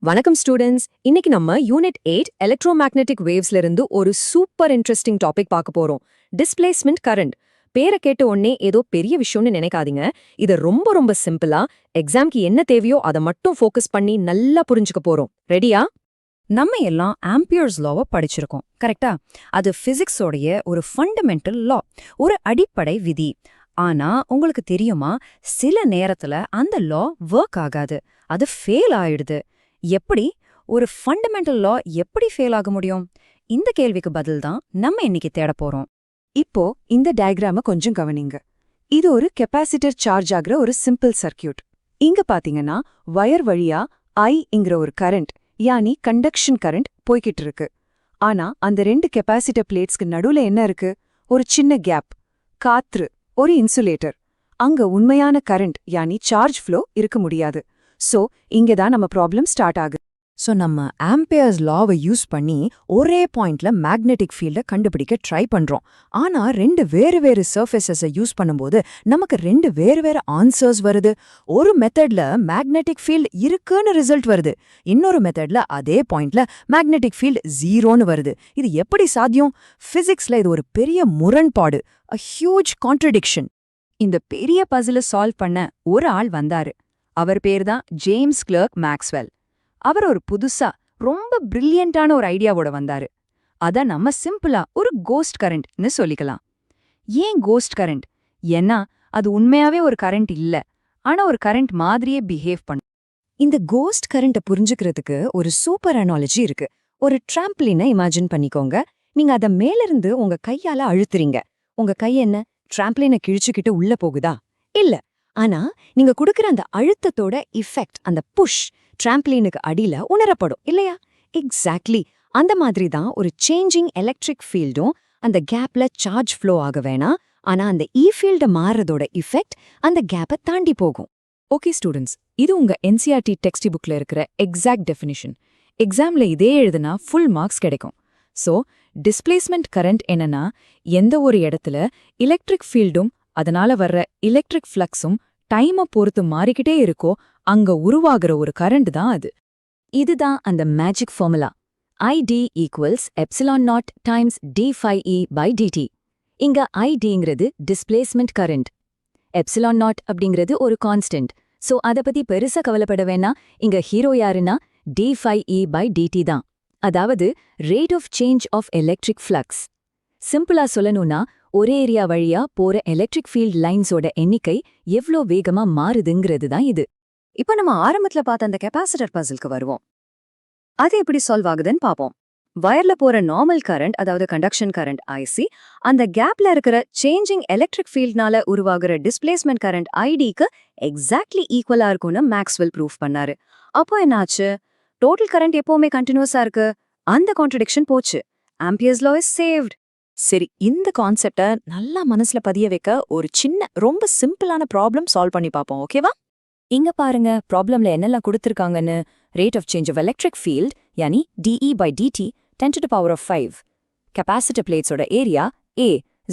வணக்கம் ஸ்டூடெண்ட்ஸ். இன்னைக்கு நம்ம யூனிட் 8 எலக்ட்ரோமேக்னெட்டிக் வேவ்ஸ்ல இருந்து ஒரு சூப்பர் இன்ட்ரெஸ்டிங் டாபிக் பார்க்க போறோம். Displacement current. பேரை கேட்ட உடனே ஏதோ பெரிய விஷயம்னு நினைக்காதீங்க. இத ரொம்ப ரொம்ப சிம்பிளா எக்ஸாம்க்கு என்ன தேவையோ அதை மட்டும் ஃபோக்கஸ் பண்ணி நல்லா புரிஞ்சுக்க போறோம். ரெடியா? நம்ம எல்லாம் ஆம்பியர்ஸ் லாவை படிச்சிருக்கோம், கரெக்டா? அது பிசிக்ஸோடைய ஒரு ஃபண்டமெண்டல் லா, ஒரு அடிப்படை விதி. ஆனா உங்களுக்கு தெரியுமா, சில நேரத்துல அந்த லா ஒர்க் ஆகாது, அது ஃபெயில் ஆயிடுது. எப்படி? ஒரு ஃபண்டமெண்டல் லா எப்படி ஃபெயில் ஆக முடியும்? இந்த கேள்விக்கு பதில் தான் நம்ம இன்னைக்கு தேட போறோம். இப்போ இந்த டயக்ராம கொஞ்சம் கவனிங்க. இது ஒரு கெப்பாசிட்டர் சார்ஜ் ஆகுற ஒரு சிம்பிள் சர்க்கியூட். இங்க பாத்தீங்கன்னா வயர் வழியா ஐங்கிற ஒரு கரண்ட், யானி கண்டக்ஷன் கரண்ட் போய்கிட்டு இருக்கு. ஆனா அந்த ரெண்டு கெப்பாசிட்டர் பிளேட்ஸ்க்கு நடுவுல என்ன இருக்கு? ஒரு சின்ன கேப், காற்று, ஒரு இன்சுலேட்டர். அங்க உண்மையான கரண்ட் யானி சார்ஜ் ஃப்ளோ இருக்க முடியாது. சோ இங்கதான் நம்ம ப்ராப்ளம் ஸ்டார்ட் ஆகுது. ஸோ நம்ம ஆம்பியர்ஸ் லாவை யூஸ் பண்ணி ஒரே பாயிண்ட்ல மேக்னெட்டிக் ஃபீல்டை கண்டுபிடிக்க ட்ரை பண்றோம். ஆனா ரெண்டு வேறு வேறு சர்ஃபேசஸை யூஸ் பண்ணும்போது நமக்கு ரெண்டு வேறு வேறு ஆன்சர்ஸ் வருது. ஒரு மெத்தட்ல மேக்னெட்டிக் ஃபீல்ட் இருக்குன்னு ரிசல்ட் வருது, இன்னொரு மெத்தட்ல அதே பாயிண்ட்ல மேக்னெட்டிக் ஃபீல்ட் ஜீரோன்னு வருது. இது எப்படி சாத்தியம்? பிசிக்ஸ்ல இது ஒரு பெரிய முரண்பாடு, a huge contradiction. இந்த பெரிய பசில சால்வ் பண்ண ஒரு ஆள் வந்தாரு. அவர் பேர் தான் ஜேம்ஸ் கிளர்க் மேக்ஸ்வெல். அவர் ஒரு புதுசா ரொம்ப பிரில்லியண்டான ஒரு ஐடியாவோட வந்தாரு. அத நம்ம சிம்பிளா ஒரு கோஸ்ட் கரண்ட்னு சொல்லிக்கலாம். ஏன் கோஸ்ட் கரண்ட்? ஏன்னா அது உண்மையாவே ஒரு கரண்ட் இல்ல, ஆனா ஒரு கரண்ட் மாதிரியே பிஹேவ் பண்ணும். இந்த கோஸ்ட் கரண்ட்டை புரிஞ்சுக்கிறதுக்கு ஒரு சூப்பர் அனாலஜி இருக்கு. ஒரு ட்ராம்ப்ளினை இமேஜின் பண்ணிக்கோங்க. நீங்க அத மேலிருந்து உங்க கையால அழுத்துறீங்க. உங்க கை என்ன ட்ராம்ப்ளினை கிழிச்சுக்கிட்டு உள்ள போகுதா? இல்ல. ஆனா நீங்க கொடுக்கிற அந்த அழுத்தத்தோட இஃபெக்ட், அந்த புஷ், ட்ராம்ப்ளினுக்கு அடியில உணரப்படும் இல்லையா? எக்ஸாக்ட்லி அந்த மாதிரி தான் ஒரு சேஞ்சிங் எலக்ட்ரிக் ஃபீல்டும். அந்த கேப்ல சார்ஜ் ஃப்ளோ ஆக வேணாம், ஆனா அந்த இ ஃபீல்ட மாறுறதோட இஃபெக்ட் அந்த கேப்பை தாண்டி போகும். ஓகே ஸ்டூடெண்ட்ஸ், இது உங்க என்சிஆர்டி டெக்ஸ்ட் புக்ல இருக்கிற எக்ஸாக்ட் டெஃபினிஷன். எக்ஸாம்ல இதே எழுதுனா ஃபுல் மார்க்ஸ் கிடைக்கும். சோ டிஸ்பிளேஸ்மெண்ட் கரண்ட் என்னன்னா, எந்த ஒரு இடத்துல எலக்ட்ரிக் ஃபீல்டும் அதனால வர்ற எலக்ட்ரிக் ஃப்ளக்ஸும் டைமை பொறுத்து மாறிக்கிட்டே இருக்கோ அங்க உருவாகிற ஒரு கரண்ட் தான் அது. இதுதான் அந்த magic formula. ID equals epsilon naught times d∅e/dt. இங்க ஐடிங்கிறது டிஸ்பிளேஸ்மெண்ட் கரண்ட், எப்சிலான் நாட் அப்படிங்கிறது ஒரு கான்ஸ்டன்ட். சோ அத பத்தி பெருசா கவலைப்பட வேணா. இங்க ஹீரோ யாருன்னா d∅e/dt தான், அதாவது rate of change of electric flux. சிம்பிளா சொல்லணும்னா, ஒரே ஏரியா வழியா போற எலக்ட்ரிக் ஃபீல்ட் லைன்ஸோட எண்ணிக்கை எவ்ளோ வேகமா மாறுதுங்கிறது தான் இது. இப்ப நம்ம ஆரம்பத்துல பார்த்த அந்த கெப்பாசிட்டர் பசிலுக்கு வருவோம். அது எப்படி சால்வ் ஆகுதுன்னு பாப்போம். வயர்ல போற நார்மல் கரண்ட், அதாவது கண்டக்ஷன் கரண்ட் ஐசி, அந்த கேப்ல இருக்கிற சேஞ்சிங் எலக்ட்ரிக் ஃபீல்ட்னால உருவாகிற டிஸ்பிளேஸ்மெண்ட் கரண்ட் ஐடிக்கு எக்ஸாக்ட்லி ஈக்குவலா இருக்கும்னு மேக்ஸ்வெல் ப்ரூவ் பண்ணாரு. அப்போ என்னாச்சு? டோட்டல் கரண்ட் எப்பவுமே கண்டினியூஸா இருக்கு. அந்த கான்ட்ரடிக்ஷன் போச்சு. Ampere's law is saved. சரி, இந்த கான்செப்டை நல்லா மனசுல பதிய வைக்க ஒரு சின்ன ரொம்ப சிம்பிளான ப்ராப்ளம் சால்வ் பண்ணி பார்ப்போம், ஓகேவா? இங்க பாருங்க, ப்ராப்ளம்ல என்னெல்லாம் கொடுத்திருக்காங்கன்னு. Rate of change of electric field யானி dE/dt 10⁵. கெப்பாசிட்டர் பிளேட்ஸோட area A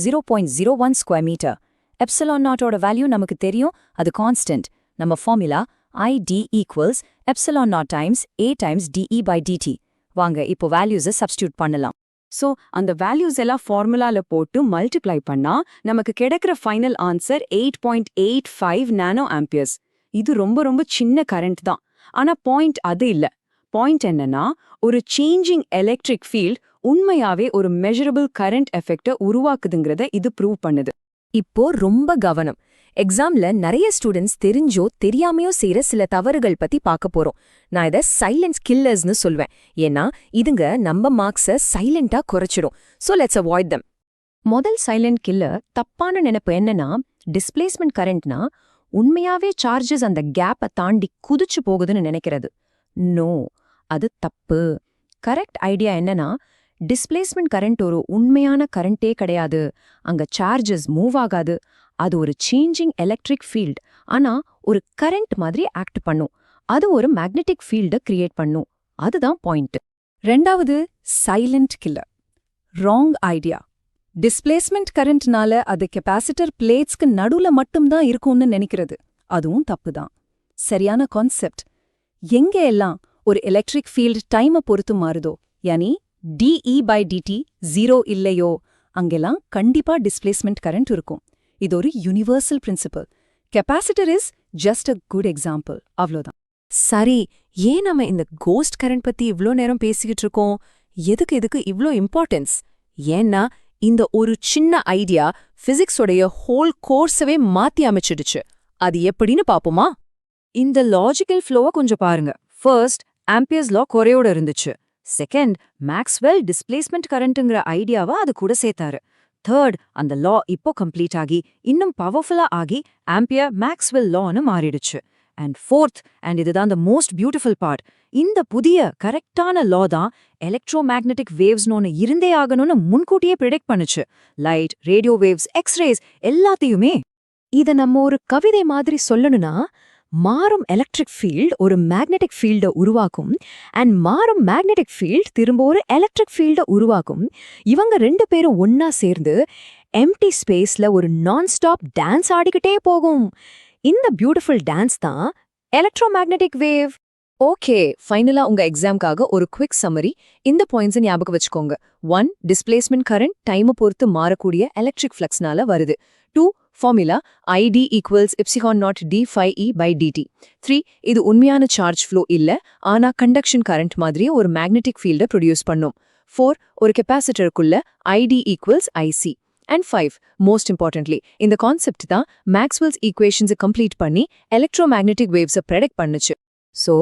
0.01 square metre. Epsilon நாட்டோட வேல்யூ நமக்கு தெரியும், அது கான்ஸ்டன்ட். நம்ம formula ID equals epsilon naught times A times dE/dt. வாங்க இப்போ வேல்யூஸை சப்ஸ்டியூட் பண்ணலாம். சோ அந்த வேல்யூஸ் எல்லாம் ஃபார்முலால போட்டு மல்டிப்ளை பண்ணா நமக்கு கிடைக்கிற ஃபைனல் ஆன்சர் 8.85 நானோ ஆம்பியர்ஸ். இது ரொம்ப ரொம்ப சின்ன கரண்ட் தான். ஆனா பாயிண்ட் அது இல்ல. பாயிண்ட் என்னன்னா, ஒரு சேஞ்சிங் எலக்ட்ரிக் ஃபீல்ட் உண்மையாவே ஒரு மெஷரபிள் கரண்ட் எஃபெக்ட உருவாக்குதுங்கிறத இது ப்ரூவ் பண்ணுது. இப்போ ரொம்ப கவனம். எக்ஸாம்ல நிறைய ஸ்டூடெண்ட்ஸ் தெரிஞ்சோ தெரியாமையோ செய்யற சில தவறுகள் பத்தி பார்க்க போறோம். நான் இதை சைலன்ஸ் கில்லர்ஸ்னு சொல்வேன். ஏன்னா இதுங்க நம்ம மார்க்ஸை சைலண்டா குறைச்சிடும். So let's avoid them. முதல் சைலண்ட் கில்லர், தப்பான நினைப்பு என்னன்னா, டிஸ்பிளேஸ்மெண்ட் கரண்ட்னா உண்மையாவே சார்ஜஸ் அந்த கேப்பை தாண்டி குதிச்சு போகுதுன்னு நினைக்கிறது. நோ, அது தப்பு. கரெக்ட் ஐடியா என்னன்னா, டிஸ்பிளேஸ்மெண்ட் கரண்ட் ஒரு உண்மையான கரண்டே கிடையாது. அங்க சார்ஜஸ் மூவ் ஆகாது. அது ஒரு சேஞ்சிங் எலக்ட்ரிக் ஃபீல்ட், ஆனா ஒரு கரண்ட் மாதிரி ஆக்ட் பண்ணும். அது ஒரு மேக்னெட்டிக் ஃபீல்டை கிரியேட் பண்ணும். அதுதான் பாயிண்ட். ரெண்டாவது silent killer, wrong idea. Displacement கரண்ட்னால அது கெப்பாசிட்டர் பிளேட்ஸ்க்கு நடுவுல மட்டும்தான் இருக்கும்னு நினைக்கிறது. அதுவும் தப்புதான். சரியான கான்செப்ட் எங்க எல்லாம் ஒரு எலக்ட்ரிக் ஃபீல்ட் டைமை பொறுத்து மாறுதோ யானி dE/dt 0 இல்லையோ அங்கெல்லாம் கண்டிப்பா டிஸ்பிளேஸ்மெண்ட் கரண்ட் இருக்கும். இது ஒரு universal principle. Capacitor is just a good example. அவ்வளோதான். சரி, ஏன் நம்ம இந்த கோஸ்ட் கரண்ட் பத்தி இவ்ளோ நேரம் பேசிக்கிட்டு இருக்கோம்? எதுக்கு இவ்ளோ இம்பார்ட்டன்ஸ்? ஏன்னா இந்த ஒரு சின்ன ஐடியா பிசிக்ஸோடைய ஹோல் கோர்ஸவே மாத்தி அமைச்சிடுச்சு. அது எப்படின்னு பாப்போமா? இந்த லாஜிக்கல் ஃப்ளோவை கொஞ்சம் பாருங்க. ஃபர்ஸ்ட், ஆம்பியர்ஸ் லா குறையோட இருந்துச்சு. செகண்ட், மேக்ஸ்வெல் டிஸ்பிளேஸ்மெண்ட் கரண்ட்ங்கிற ஐடியாவை அது கூட சேர்த்தாரு. தேர்ட், அந்த லா இப்போ கம்ப்ளீட் ஆகி இன்னும் பவர்ஃபுல்லா ஆகி ஆம்பியர் மேக்ஸ்வெல் லான்னு மாறிடுச்சு. அண்ட் ஃபோர்த், அண்ட் இதுதான் த மோஸ்ட் பியூட்டிஃபுல் பார்ட், இந்த புதிய கரெக்டான லா தான் எலக்ட்ரோமேக்னெட்டிக் வேவ்ஸ்னு இருந்தே ஆகணும்னு முன்கூட்டியே ப்ரிடிக்ட் பண்ணுச்சு. லைட், ரேடியோ வேவ்ஸ், எக்ஸ்ரேஸ் எல்லாத்தையுமே. இத நம்ம ஒரு கவிதை மாதிரி சொல்லணும்னா, மாறும் எலக்ட்ரிக் ஃபீல்ட் ஒரு மேக்னெட்டிக் ஃபீல்டை உருவாக்கும், அண்ட் மாறும் மேக்னெட்டிக் ஃபீல்ட் திரும்ப ஒரு எலக்ட்ரிக் ஃபீல்டை உருவாக்கும். இவங்க 2 பேரும் ஒன்னா சேர்ந்து எம்டி ஸ்பேஸ்ல ஒரு நான் ஸ்டாப் டான்ஸ் ஆடிக்கிட்டே போகும். இந்த பியூட்டிஃபுல் டான்ஸ் தான் எலக்ட்ரோமேக்னெட்டிக் வேவ். ஓகே, ஃபைனலா உங்க எக்ஸாம்காக ஒரு குவிக் சம்மரி. இந்த பாயிண்ட்ஸை ஞாபகம் வச்சுக்கோங்க. 1. டிஸ்பிளேஸ்மெண்ட் கரண்ட் டைமை பொறுத்து மாறக்கூடிய எலக்ட்ரிக் ஃப்ளக்ஸ்னால வருது. 2. Formula ID = ε0d∅e/dt. 3. இது உண்மையான சார்ஜ் ஃப்ளோ இல்ல, ஆனா கண்டக்ஷன் கரண்ட் மாதிரியே ஒரு மேக்னெட்டிக் ஃபீல்டை ப்ரொடியூஸ் பண்ணும். 4. ஒரு கெப்பாசிட்டருக்குள்ள ID = IC. And 5. Most importantly, இந்த கான்செப்ட் தான் மேக்ஸ்வெல்ஸ் ஈக்குவேஷன்ஸை கம்ப்ளீட் பண்ணி எலக்ட்ரோமேக்னெட்டிக் வேவ்ஸை ப்ரெடிக்ட் பண்ணுச்சு. ஸோ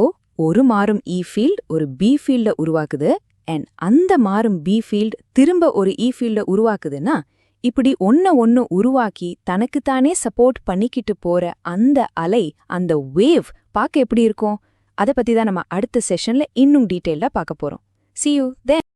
ஒரு மாறும் E ஃபீல்ட் ஒரு B ஃபீல்டை உருவாக்குது, அண்ட் அந்த மாறும் B ஃபீல்ட் திரும்ப ஒரு E ஃபீல்டை உருவாக்குதுன்னா, இப்படி ஒன்னு உருவாக்கி தனக்குத்தானே சப்போர்ட் பண்ணிக்கிட்டு போற அந்த அலை, அந்த வேவ் பார்க்க எப்படி இருக்கும்? அதை பத்தி தான் நம்ம அடுத்த செஷன்ல இன்னும் டீட்டெயிலா பார்க்க போறோம். See you then.